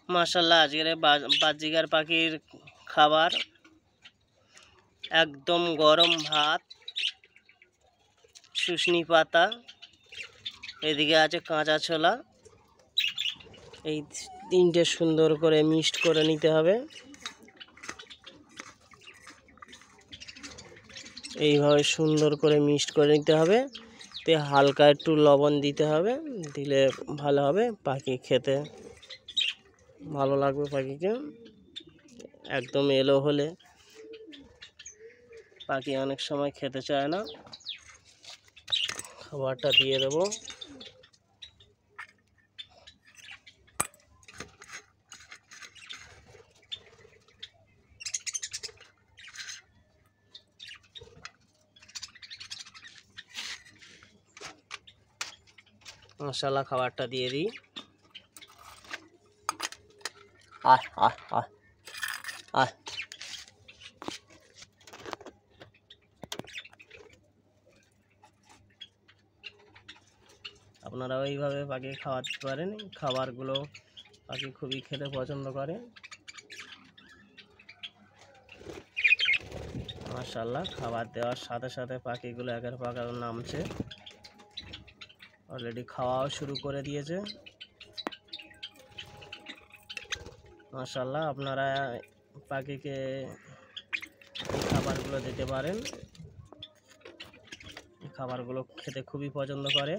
মাশাআল্লাহ আজকের বাজিগার পাখির খাবার একদম গরম ভাত, শুশনি পাতা, এদিকে আছে কাঁচা ছোলা। এই তিনটে সুন্দর করে মিক্সড করে নিতে হবে। এইভাবে সুন্দর করে মিক্সড করে নিতে হবে। তে হালকা একটু লবণ দিতে হবে, দিলে ভালো হবে, পাখি খেতে ভালো লাগবে। পাখিকে একদম এলো হলে পাখি অনেক সময় খেতে চায় না। খাবারটা দিয়ে দেবো। মশলা খাবারটা দিয়ে দিই। আহ আহ আহ আহ আপনারা ওইভাবে পাখি খাওয়াতে পারেন। খাবারগুলো পাখি খুবই খেতে পছন্দ করে। মাশাআল্লাহ খাবার দেওয়ার সাথে সাথে পাখিগুলো একের পর এক নামছে। অলরেডি খাওয়াও শুরু করে দিয়েছে। মাশাআল্লাহ আপনারা পাখিকে খাবারগুলো দিতে পারেন। খাবারগুলো খেতে খুবই পছন্দ করে।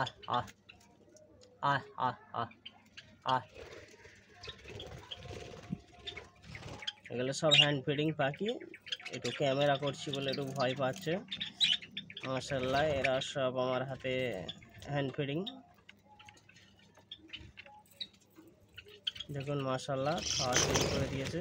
আহ আহ আহ আহ আহ আহ এগুলো সব হ্যান্ড ফিডিং পাখি। একটু ক্যামেরা করছি বলে একটু ভয় পাচ্ছে। মাশাআল্লাহ এরা সব আমার হাতে হ্যান্ড ফিডিং। দেখুন মাশাআল্লাহ খাওয়া শুরু করে দিয়েছে।